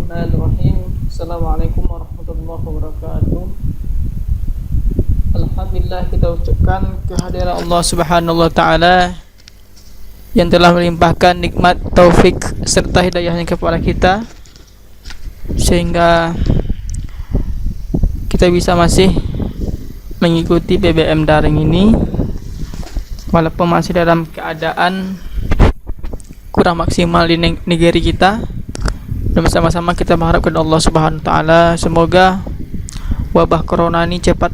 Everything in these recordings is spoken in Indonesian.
Bismillahirrahmanirrahim. Assalamualaikum warahmatullahi wabarakatuh. Alhamdulillah, kita ucapkan kehadiran Allah Subhanahu wa taala yang telah melimpahkan nikmat, taufik serta hidayahnya kepada kita sehingga kita bisa masih mengikuti BBM daring ini walaupun masih dalam keadaan kurang maksimal di negeri kita. Dan bersama-sama kita berharap kepada Allah Subhanahu wa taala semoga wabah corona ini cepat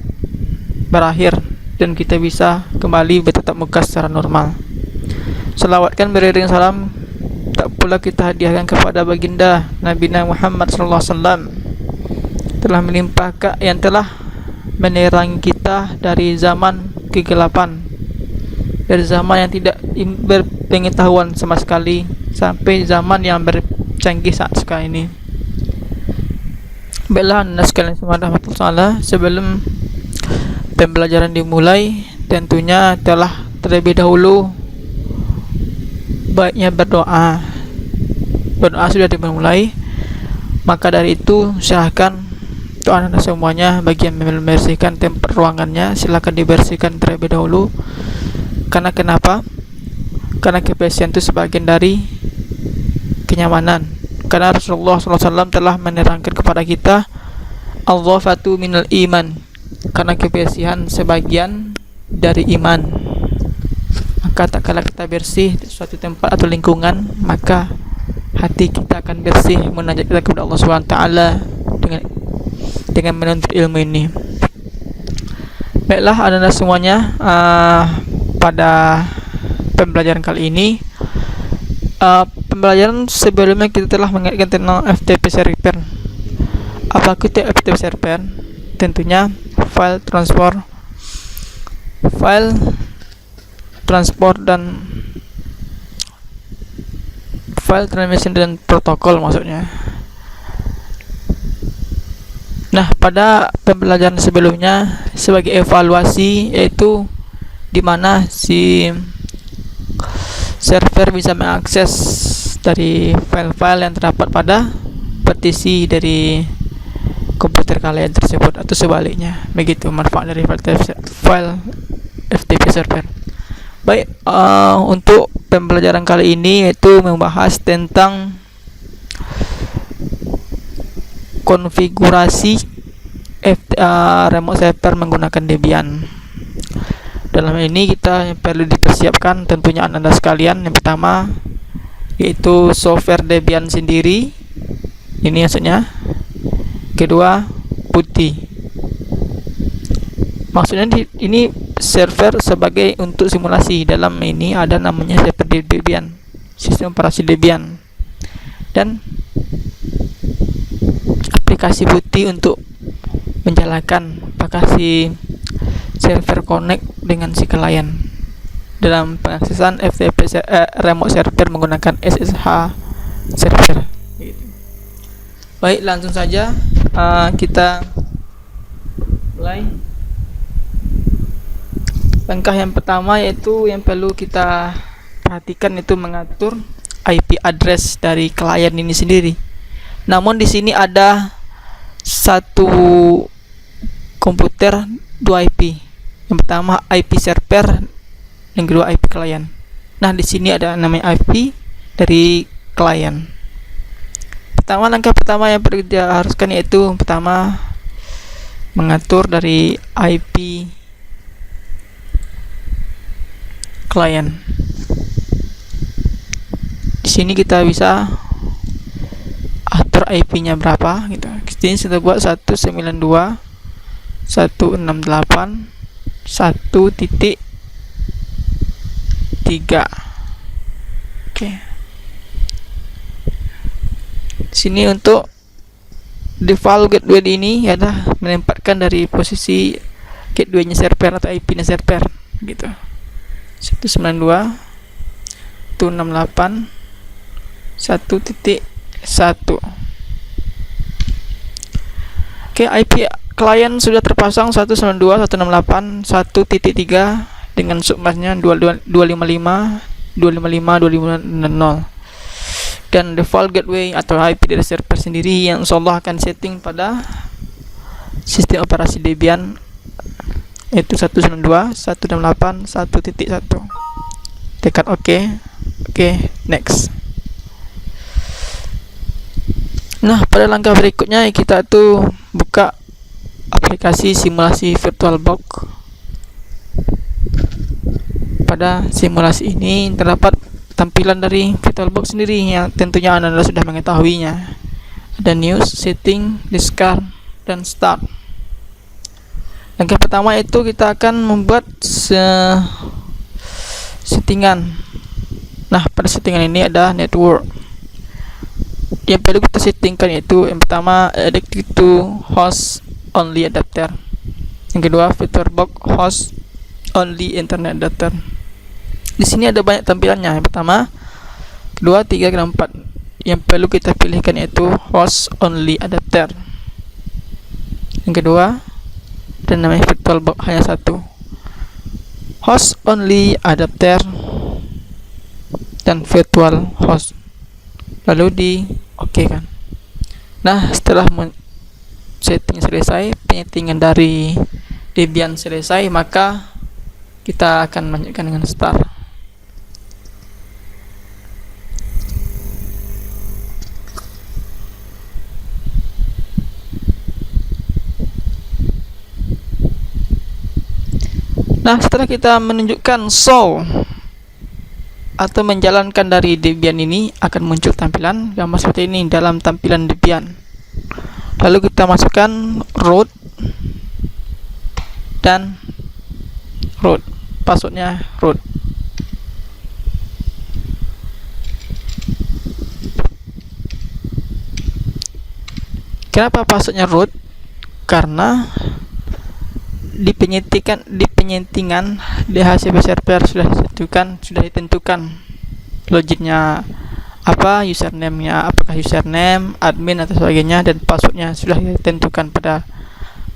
berakhir dan kita bisa kembali bertatap muka secara normal. Selawatkan beriring salam tak pula kita hadiahkan kepada baginda Nabi Muhammad sallallahu alaihi wasallam telah melimpahkan yang telah menerangi kita dari zaman kegelapan, dari zaman yang tidak berpengetahuan sama sekali sampai zaman yang bercanggih saat sekarang ini. Baiklah anda sekalian semua rahmatullah, sebelum pembelajaran dimulai tentunya telah terlebih dahulu baiknya berdoa sudah dimulai. Maka dari itu silahkan untuk anda semuanya bagi yang membersihkan tempat ruangannya silakan dibersihkan terlebih dahulu. Karena kenapa? Karena kebersihan itu sebagian dari kenyamanan. Karena Rasulullah SAW telah menerangkan kepada kita al-dhafatu minal iman, karena kebersihan sebagian dari iman. Maka tak kala kita bersih di suatu tempat atau lingkungan, maka hati kita akan bersih munajat kita kepada Allah SWT dengan menuntut ilmu ini. Baiklah anda semuanya, pada pembelajaran kali ini pembelajaran sebelumnya kita telah mengingatkan tentang FTP server. Apa itu FTP server? Tentunya file transport dan file transmission dan protokol maksudnya. Nah, pada pembelajaran sebelumnya sebagai evaluasi yaitu di mana si server bisa mengakses dari file-file yang terdapat pada partisi dari komputer kalian tersebut atau sebaliknya. Begitu manfaat dari file FTP server. Baik, untuk pembelajaran kali ini yaitu membahas tentang konfigurasi remote server menggunakan Debian. Dalam ini kita yang perlu dipersiapkan tentunya anda sekalian. Yang pertama yaitu software Debian sendiri, ini maksudnya. Kedua, putih. Maksudnya ini server sebagai untuk simulasi. Dalam ini ada namanya server Debian, sistem operasi Debian, dan aplikasi putih untuk menjalankan apakah si server connect dengan si klien dalam pengaksesan FTP remote server menggunakan SSH server. Baik, langsung saja kita mulai. Langkah yang pertama yaitu yang perlu kita perhatikan itu mengatur IP address dari klien ini sendiri. Namun di sini ada satu komputer dua IP. Yang pertama IP server, yang kedua IP klien. Nah, di sini ada namanya IP dari klien. Langkah pertama yang perlu kita haruskan yaitu pertama mengatur dari IP klien. Di sini kita bisa atur IP-nya berapa gitu. Di sini kita buat 192.168.1.3. Oke. Di sini untuk default gateway ini adalah menempatkan dari posisi gateway-nya server atau IP-nya server gitu. 192.168.1.1. Oke, IP klien sudah terpasang 192.168.1.3 dengan submasnya 255.255.250. dan default gateway atau IP dari server sendiri yang insyaallah akan setting pada sistem operasi Debian, yaitu 192.168.1.1. tekan OK. Next. Nah, pada langkah berikutnya kita tuh buka aplikasi simulasi VirtualBox. Pada simulasi ini terdapat tampilan dari VirtualBox sendiri yang tentunya Anda sudah mengetahuinya. Ada news, setting, discard, dan start. Langkah pertama itu kita akan membuat settingan. Nah, pada settingan ini ada network. Yang perlu kita settingkan itu yang pertama addicted to host only adapter. Yang kedua VirtualBox host only internet adapter. Di sini ada banyak tampilannya. Yang pertama, kedua, tiga, dan empat. Yang perlu kita pilihkan yaitu host only adapter. Yang kedua, dan namanya VirtualBox hanya satu. Host only adapter dan virtual host. Lalu di OK kan. Nah, setelah setting selesai, penyetingan dari Debian selesai, maka kita akan lanjutkan dengan start. Nah, setelah kita menunjukkan show atau menjalankan dari Debian ini, akan muncul tampilan gambar seperti ini dalam tampilan Debian. Lalu kita masukkan root dan root, passwordnya root. Kenapa passwordnya root? Karena di penyetingan DHCP server sudah ditentukan logiknya apa, username-nya apakah username, admin atau sebagainya, dan passwordnya sudah ditentukan pada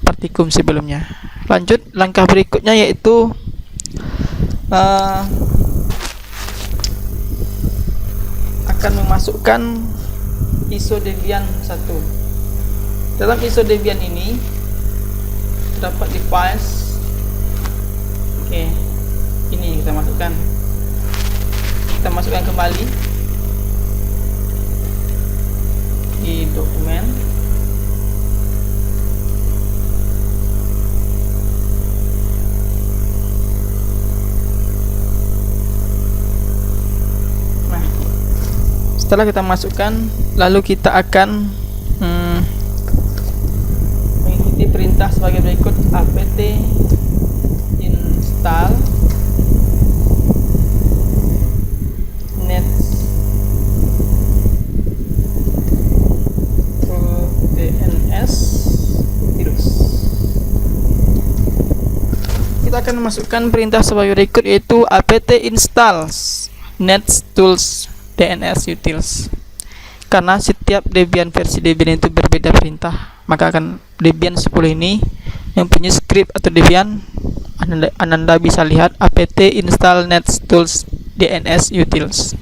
partikum sebelumnya. Lanjut, langkah berikutnya yaitu akan memasukkan ISO Debian 1. Dalam ISO Debian ini terdapat di files. Ini kita masukkan kembali di dokumen. Nah, setelah kita masukkan, lalu kita akan mengikuti perintah sebagai berikut: apt install DNS utils. Kita akan memasukkan perintah sebagai berikut, yaitu apt install nettools DNS utils. Karena setiap Debian versi Debian itu berbeda perintah, maka akan Debian 10 ini mempunyai script atau Debian. Anda bisa lihat apt install nettools DNS utils.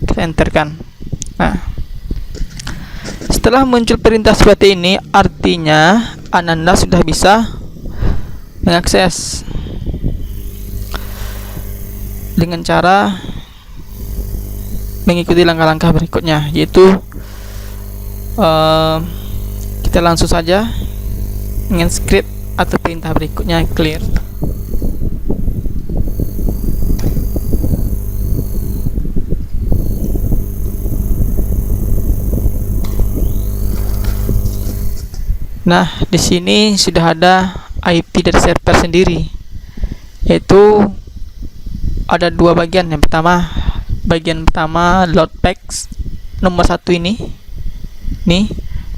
Kita enterkan. Nah, setelah muncul perintah seperti ini, artinya Anda sudah bisa mengakses dengan cara mengikuti langkah-langkah berikutnya, yaitu kita langsung saja dengan script atau perintah berikutnya, clear. Nah, di sini sudah ada IP dari server sendiri, yaitu ada dua bagian. Yang pertama, bagian pertama load packs nomor 1 ini.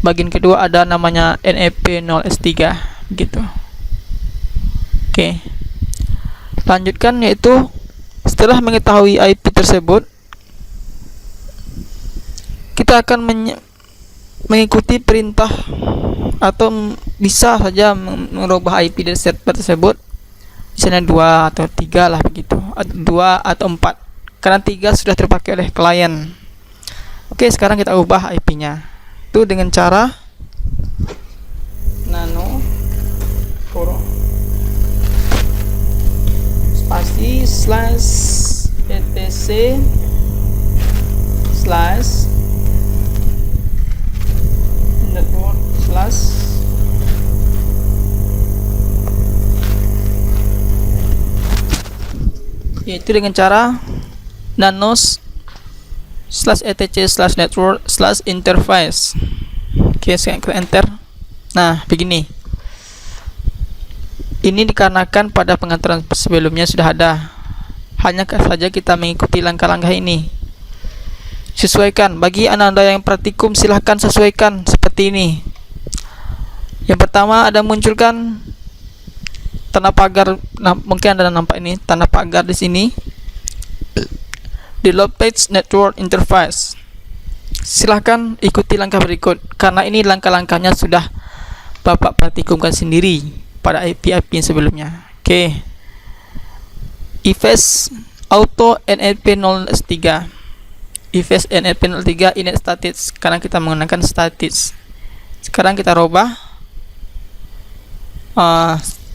Bagian kedua ada namanya NEP0S3 gitu. Lanjutkan, yaitu setelah mengetahui IP tersebut, kita akan mengikuti perintah atau bisa saja merubah IP dari server tersebut, misalnya 2 atau 3 lah begitu, 2 atau 4, karena 3 sudah terpakai oleh klien. Oke, sekarang kita ubah IP-nya. Itu dengan cara nano spasi slash etc slash network slash yaitu dengan cara nanos slash etc slash network slash interface. Oke, sekarang kita enter. Nah, begini. Ini dikarenakan pada pengaturan sebelumnya sudah ada. Hanya saja kita mengikuti langkah-langkah ini. Sesuaikan. Bagi Anda yang praktikum, silahkan sesuaikan seperti ini. Yang pertama ada munculkan tanda pagar. Nah, mungkin Anda nampak ini tanda pagar di sini. Develop page network interface. Silahkan ikuti langkah berikut karena ini langkah-langkahnya sudah Bapak praktikumkan sendiri pada IP-IP yang sebelumnya. Oke. IFS auto NLP 03. IFS NLP 03 init status. Sekarang kita menggunakan status. Sekarang kita robah.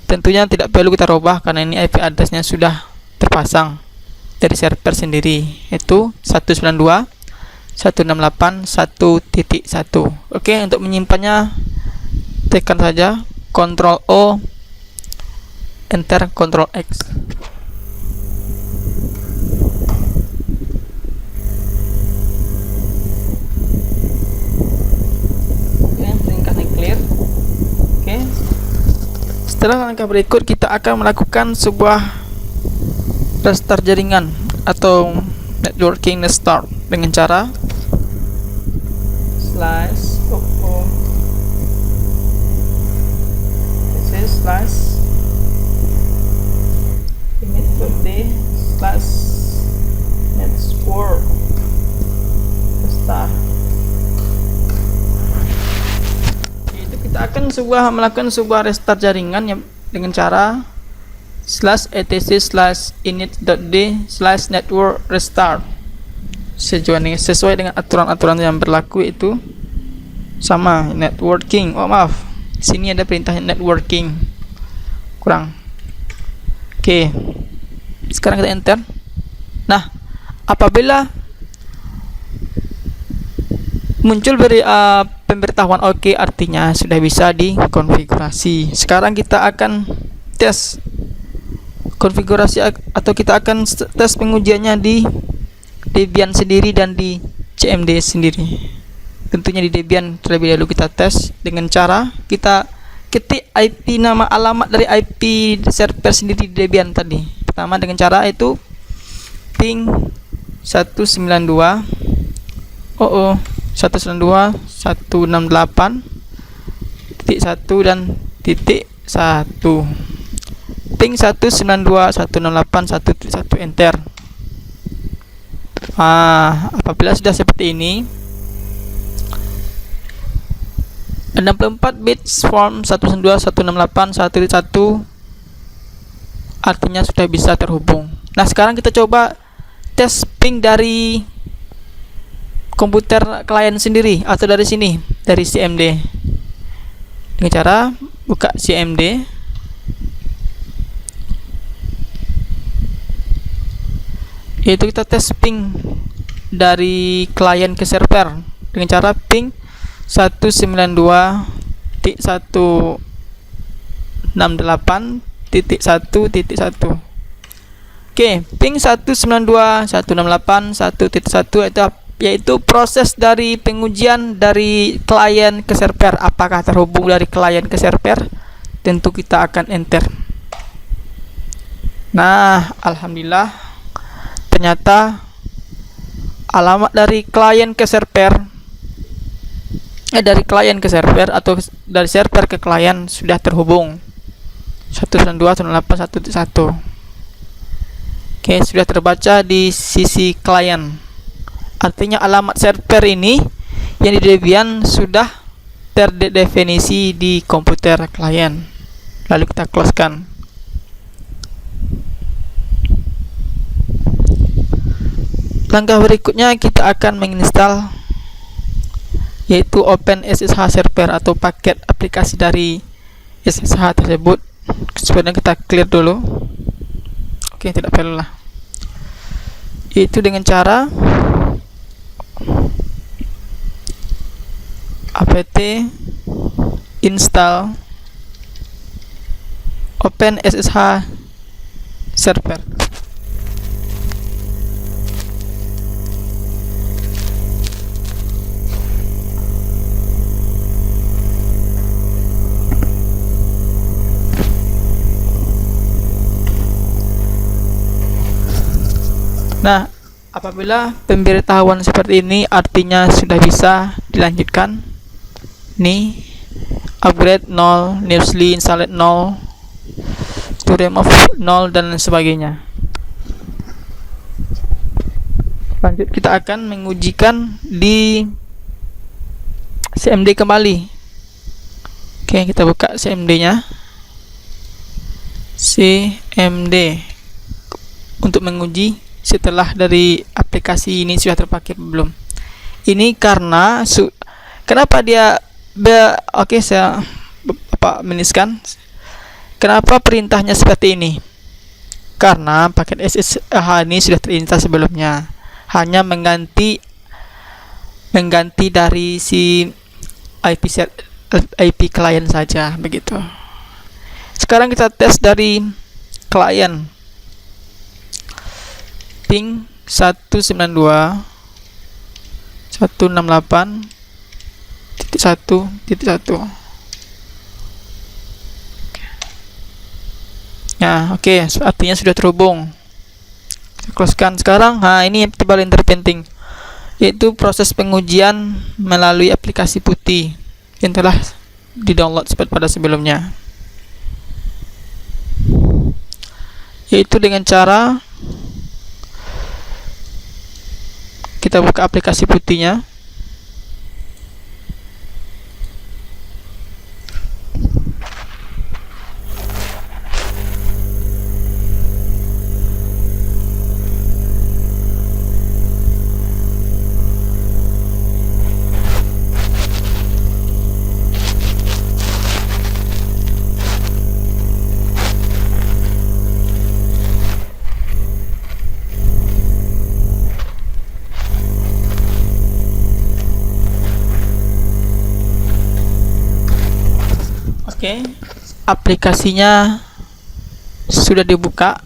Tentunya tidak perlu kita robah karena ini IP address-nya sudah terpasang dari server sendiri, yaitu 192.168.1.1. Oke, untuk menyimpannya tekan saja Ctrl O, enter, Ctrl X. Oke, ringkasnya clear. Oke, setelah langkah berikut kita akan melakukan sebuah restart jaringan atau networking restart dengan cara slash slash init.d slash network restart. Itu kita akan melakukan sebuah restart jaringan yang dengan cara slash etc slash init.d slash network restart. Sesuai dengan aturan-aturan yang berlaku itu sama networking. Oh maaf, sini ada perintah networking kurang. Oke, sekarang kita enter. Nah, apabila muncul pemberitahuan oke, artinya sudah bisa dikonfigurasi. Sekarang kita akan tes konfigurasi atau kita akan tes pengujiannya di Debian sendiri dan di CMD sendiri. Tentunya di Debian terlebih dahulu kita tes dengan cara kita ketik IP, nama alamat dari IP server sendiri di Debian tadi. Pertama dengan cara itu ping 192 192.168.1 dan titik 1. Ping 192.168.1.1, enter. Apabila sudah seperti ini, 64 bits form 192.168.1.1 artinya sudah bisa terhubung. Nah, sekarang kita coba tes ping dari komputer klien sendiri atau dari sini, dari CMD. Dengan cara buka CMD. Yaitu kita tes ping dari klien ke server dengan cara ping 192.168.1.1. Oke, ping 192.168.1.1 yaitu proses dari pengujian dari klien ke server. Apakah terhubung dari klien ke server? Tentu kita akan enter. Nah, alhamdulillah ternyata alamat dari klien ke server dari klien ke server atau dari server ke klien sudah terhubung 192.168.1.1. Oke, sudah terbaca di sisi klien. Artinya alamat server ini yang di Debian sudah terdefinisi di komputer klien. Lalu kita closekan. Langkah berikutnya kita akan menginstal yaitu Open SSH Server atau paket aplikasi dari SSH tersebut. Sebenarnya kita clear dulu. Oke, tidak perlu lah. Yaitu dengan cara apt install Open SSH Server. Nah, apabila pemberitahuan seperti ini artinya sudah bisa dilanjutkan. Nih, upgrade 0, newsly installed 0, to remove 0 dan sebagainya. Lanjut, kita akan mengujikan di CMD kembali. Oke, kita buka CMD-nya. CMD untuk menguji setelah dari aplikasi ini sudah terpakai belum. Ini karena kenapa dia oke, saya menuliskan kenapa perintahnya seperti ini. Karena paket SSH ini sudah terinstall sebelumnya, hanya mengganti dari si IP klien saja, begitu. Sekarang kita tes dari klien. Ping 192.168.1.1. Ya, oke, artinya sudah terhubung. Kita closekan sekarang. Nah, ini yang paling terpenting, yaitu proses pengujian melalui aplikasi putih yang telah di-download seperti pada sebelumnya, yaitu dengan cara kita buka aplikasi putihnya. Oke, aplikasinya sudah dibuka.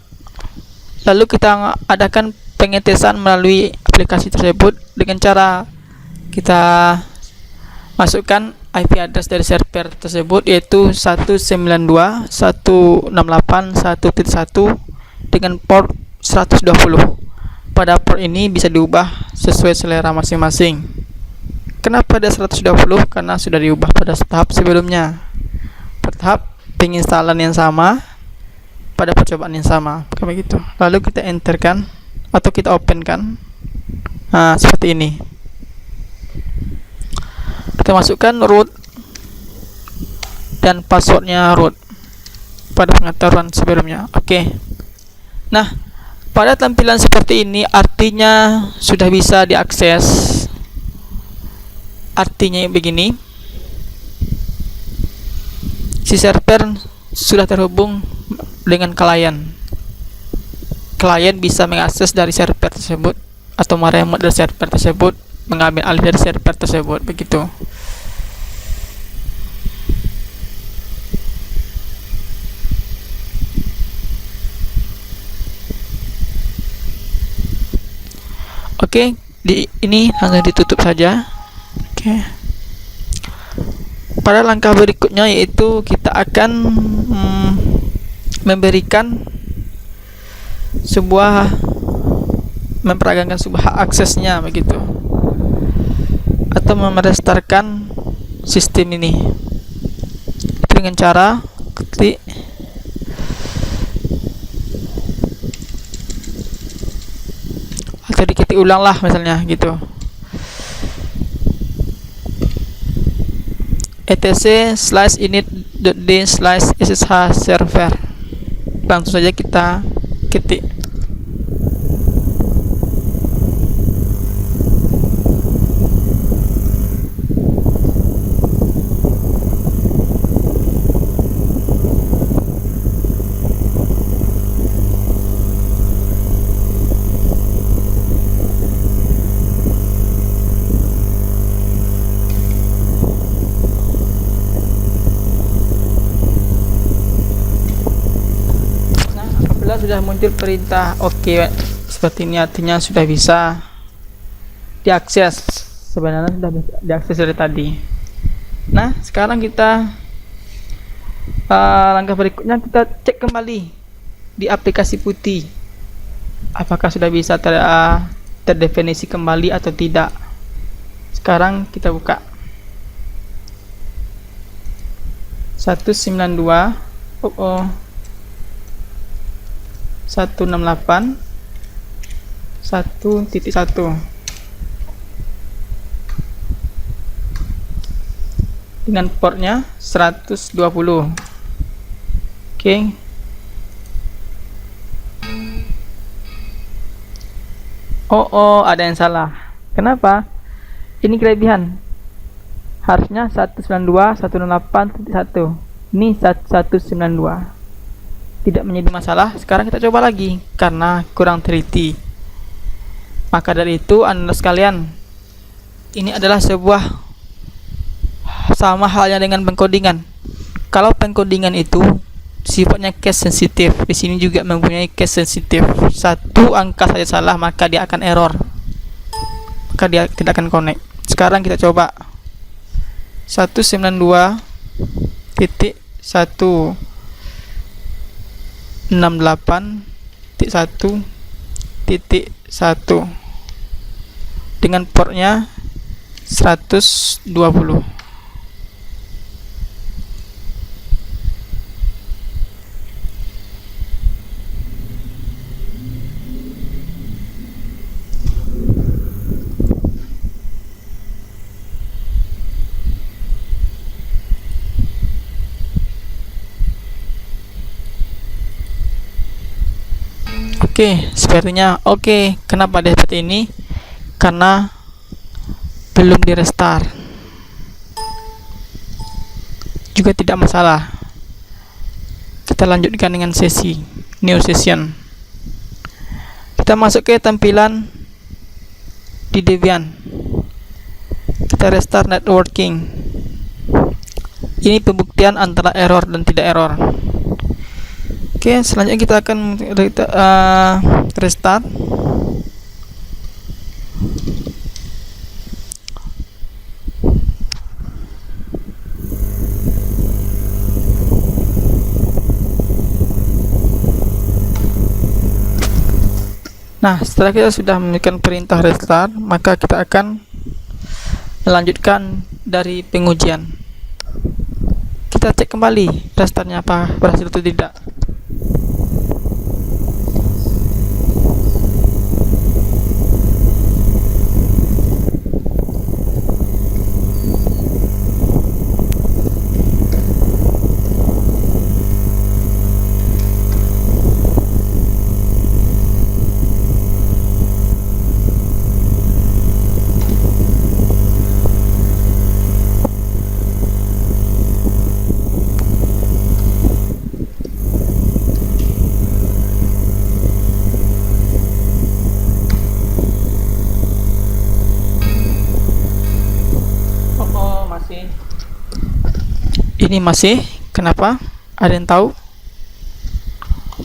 Lalu kita adakan pengetesan melalui aplikasi tersebut dengan cara kita masukkan IP address dari server tersebut, yaitu 192.168.1.1 dengan port 120. Pada port ini bisa diubah sesuai selera masing-masing. Kenapa ada 120? Karena sudah diubah pada tahap sebelumnya, tahap penginstalan yang sama, pada percobaan yang sama, kayak begitu. Lalu kita enterkan atau kita openkan. Nah, seperti ini. Kita masukkan root dan passwordnya root pada pengetahuan sebelumnya. Oke. Nah, pada tampilan seperti ini artinya sudah bisa diakses. Artinya begini, si server sudah terhubung dengan klien. Klien bisa mengakses dari server tersebut atau meremote dari server tersebut, mengambil alih dari server tersebut, begitu. Oke, ini langsung ditutup saja. Oke. Pada langkah berikutnya yaitu kita akan memperagakan sebuah hak aksesnya, begitu, atau merestarkan sistem ini dengan cara klik atau diketik ulang lah, misalnya gitu, etc/init.d/ssh server. Langsung saja kita ketik. sudah muncul perintah oke seperti ini, artinya sudah bisa diakses. Sebenarnya sudah bisa diakses dari tadi. Nah, sekarang kita langkah berikutnya kita cek kembali di aplikasi putih apakah sudah bisa terdefinisi kembali atau tidak. Sekarang kita buka 192 168 1.1 dengan portnya 120. Oke. Ada yang salah. Kenapa? Ini kelebihan. Harusnya 192 168.1. Ini 192. Tidak menjadi masalah. Sekarang kita coba lagi karena kurang teliti. Maka dari itu Anda sekalian, ini adalah sebuah sama halnya dengan pengkodingan. Kalau pengkodingan itu sifatnya case sensitif, di sini juga mempunyai case sensitif. Satu angka saja salah maka dia akan error, maka dia tidak akan connect. Sekarang kita coba 192.168.1.1 dengan portnya 120. Oke, sepertinya oke. Kenapa dia seperti ini? Karena belum di restart. Juga tidak masalah. Kita lanjutkan dengan sesi new session. Kita masuk ke tampilan di Debian. Kita restart networking. Ini pembuktian antara error dan tidak error. Oke, selanjutnya kita akan restart. Nah, setelah kita sudah memberikan perintah restart, maka kita akan melanjutkan dari pengujian. Kita cek kembali restartnya apa berhasil atau tidak. Ini masih, kenapa? Ada yang tahu?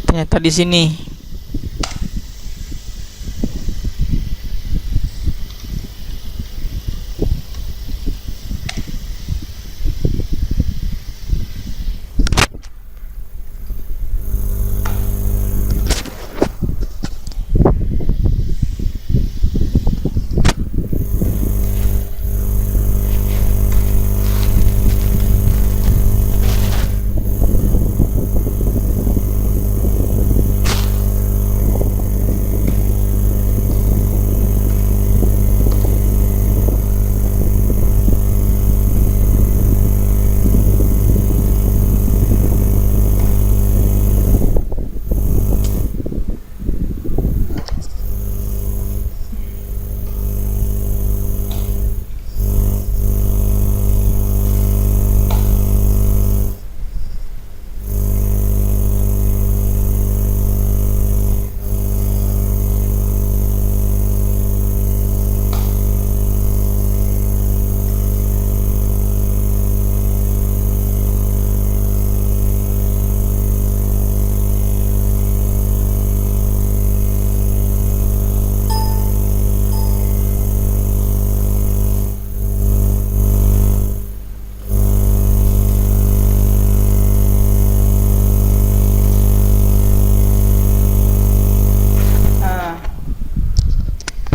Ternyata di sini.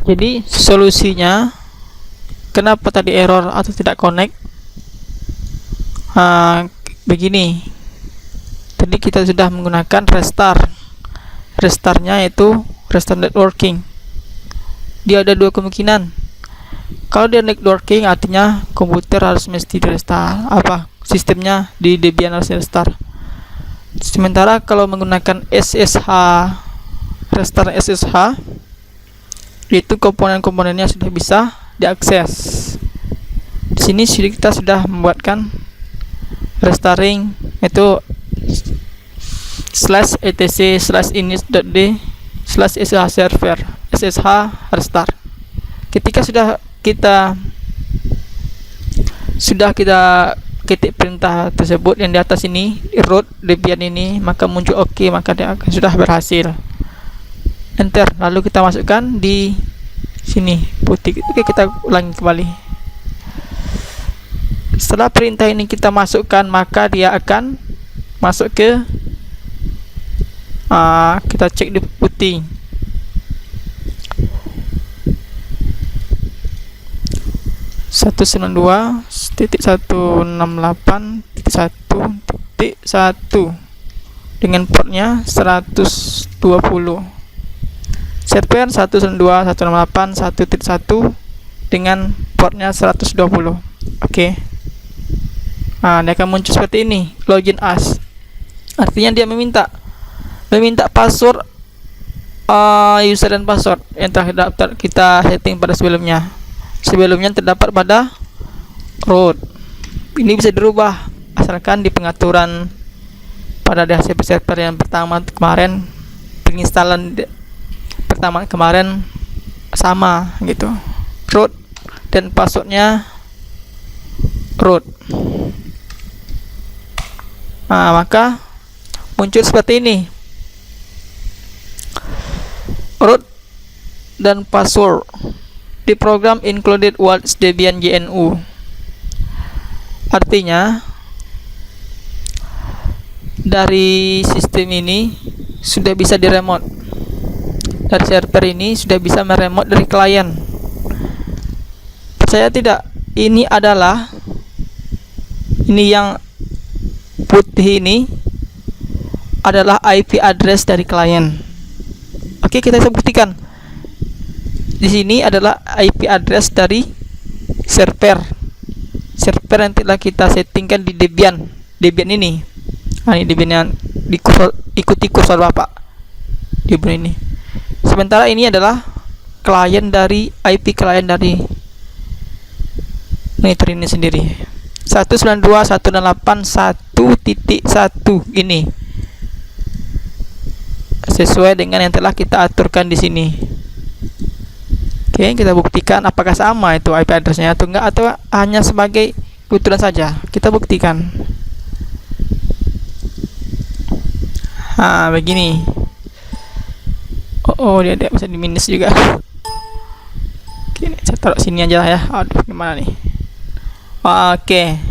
Jadi solusinya kenapa tadi error atau tidak connect, begini. Tadi kita sudah menggunakan restartnya itu restart networking. Dia ada dua kemungkinan. Kalau dia networking artinya komputer harus mesti di restart, sistemnya di Debian harus restart. Sementara kalau menggunakan SSH, restart SSH, itu komponen-komponennya sudah bisa diakses. Di sini kita sudah membuatkan restoring itu /etc/init.d/ssh server ssh restart. Ketika sudah kita ketik perintah tersebut yang di atas ini, root Debian ini, maka muncul oke, maka dia akan sudah berhasil. Enter, lalu kita masukkan di sini putih. Oke, kita ulangi kembali. Setelah perintah ini kita masukkan, maka dia akan masuk ke kita cek di putih. Satu 192.168.1.1 dengan portnya 120. Server 192.168.1.1 dengan portnya 120. Oke. Dia akan muncul seperti ini, login as. Artinya dia meminta password, user dan password yang telah kita setting pada sebelumnya terdapat pada root. Ini bisa dirubah asalkan di pengaturan pada DHCP server yang pertama kemarin, penginstalan pertama kemarin sama gitu, root dan passwordnya root. Maka muncul seperti ini, root dan password. The program included was Debian GNU. Artinya dari sistem ini sudah bisa diremote, dari server ini sudah bisa meremote dari klien. Percaya tidak? Ini yang putih ini adalah IP address dari klien. Oke, kita bisa buktikan. Di sini adalah IP address dari server yang telah kita settingkan di Debian ini. Ini Debian yang ikuti kursor Bapak, Debian ini. Sementara ini adalah klien dari IP klien dari monitor ini sendiri, 192.168.1.1 ini, sesuai dengan yang telah kita aturkan di sini. Oke, kita buktikan apakah sama itu IP addressnya atau enggak, atau hanya sebagai kebetulan saja. Kita buktikan. Begini. Dia bisa di minus juga. Oke, saya taruh sini aja lah ya. Aduh, gimana nih? Oke.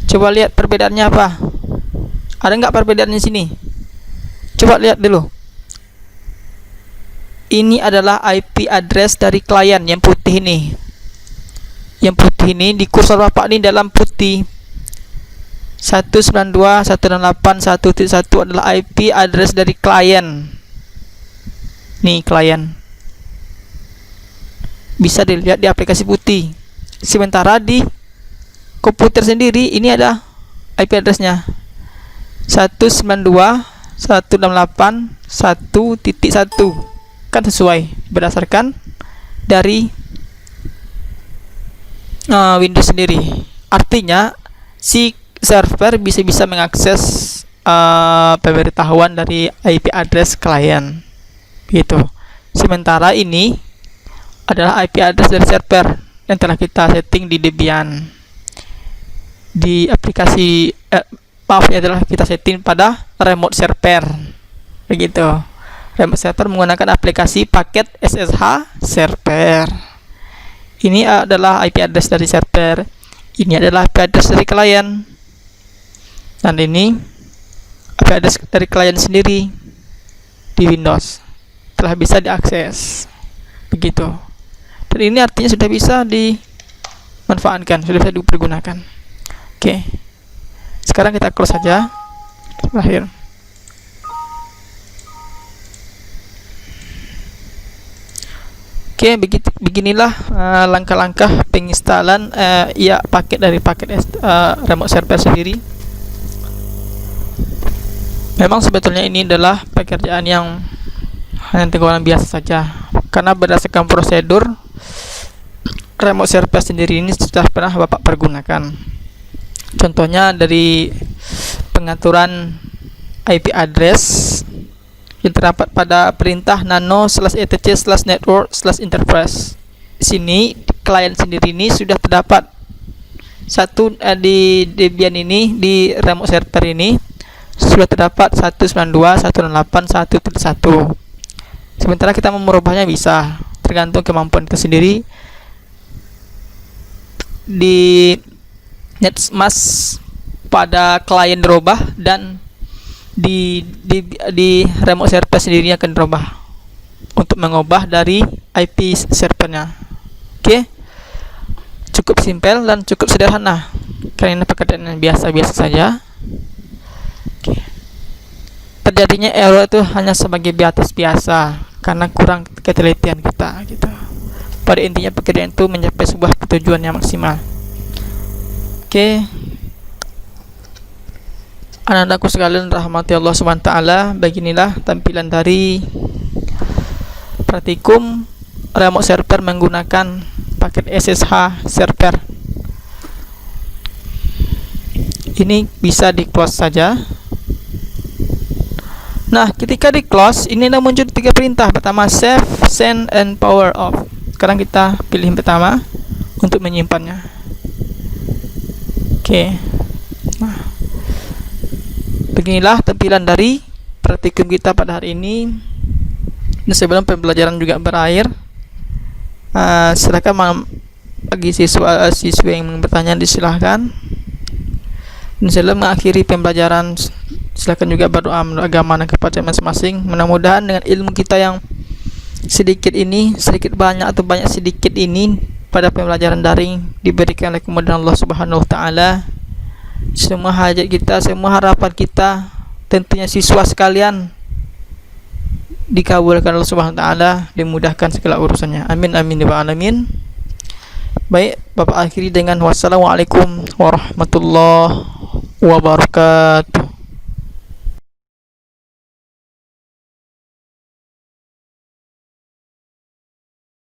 Coba lihat perbedaannya apa. Ada nggak perbedaannya sini? Coba lihat dulu. Ini adalah IP address dari klien yang putih ini. Yang putih ini di kursor Bapak ini dalam putih. 192.168.1.1 adalah IP address dari klien. Nih klien. Bisa dilihat di aplikasi putih. Sementara di komputer sendiri ini ada IP addressnya 192.168.1.1. Kan sesuai berdasarkan dari Windows sendiri. Artinya si server bisa mengakses pemberitahuan dari IP address klien gitu. Sementara ini adalah IP address dari server yang telah kita setting di Debian. Di aplikasi adalah kita setting pada remote server begitu. Remote server menggunakan aplikasi paket SSH server. Ini adalah IP address dari server, ini adalah IP address dari klien, dan ini IP address dari klien sendiri di Windows telah bisa diakses. begitu. Dan ini artinya sudah bisa dimanfaatkan, sudah bisa dipergunakan. Oke, sekarang kita close saja. Terakhir. Oke, beginilah langkah-langkah penginstalan paket dari remote server sendiri. Memang sebetulnya ini adalah pekerjaan yang hanya tergolong biasa saja, karena berdasarkan prosedur remote server sendiri ini sudah pernah Bapak pergunakan. Contohnya dari pengaturan IP address yang terdapat pada perintah nano/etc/network/enterprise. Di sini klien sendiri ini sudah terdapat satu di Debian ini, di remote server ini sudah terdapat 192.168.1.1. Sementara kita mau merubahnya bisa, tergantung kemampuan kita sendiri. Di NetMask pada klien dirubah, dan di remote server sendiri akan dirubah untuk mengubah dari IP servernya. Oke, cukup simpel dan cukup sederhana, karena pekerjaan yang biasa-biasa saja. Oke. Terjadinya error itu hanya sebagai batas biasa karena kurang ketelitian kita gitu. Pada intinya pekerjaan itu mencapai sebuah tujuan yang maksimal. Oke, anak-anakku sekalian rahmati Allah SWT, beginilah tampilan dari praktikum remote server menggunakan paket SSH server. Ini bisa di close saja. Nah, ketika di close ini ada muncul 3 perintah. Pertama, save, send, and power off. Sekarang kita pilih pertama untuk menyimpannya. Oke. Nah, beginilah tampilan dari praktikum kita pada hari ini. Dan sebelum pembelajaran juga berakhir, silakan bagi siswa yang bertanya disilahkan. Dan sebelum mengakhiri pembelajaran, silakan juga berdoa menurut agama kepada masing-masing. Mudah-mudahan dengan ilmu kita yang sedikit banyak atau banyak sedikit ini pada pembelajaran daring diberikan oleh kemudahan Allah Subhanahu wa taala. Semua hajat kita, semua harapan kita, tentunya siswa sekalian, dikabulkan Allah Subhanahu wa taala, dimudahkan segala urusannya. Amin amin ya alamin. Baik, Bapak akhiri dengan wassalamualaikum warahmatullahi wabarakatuh.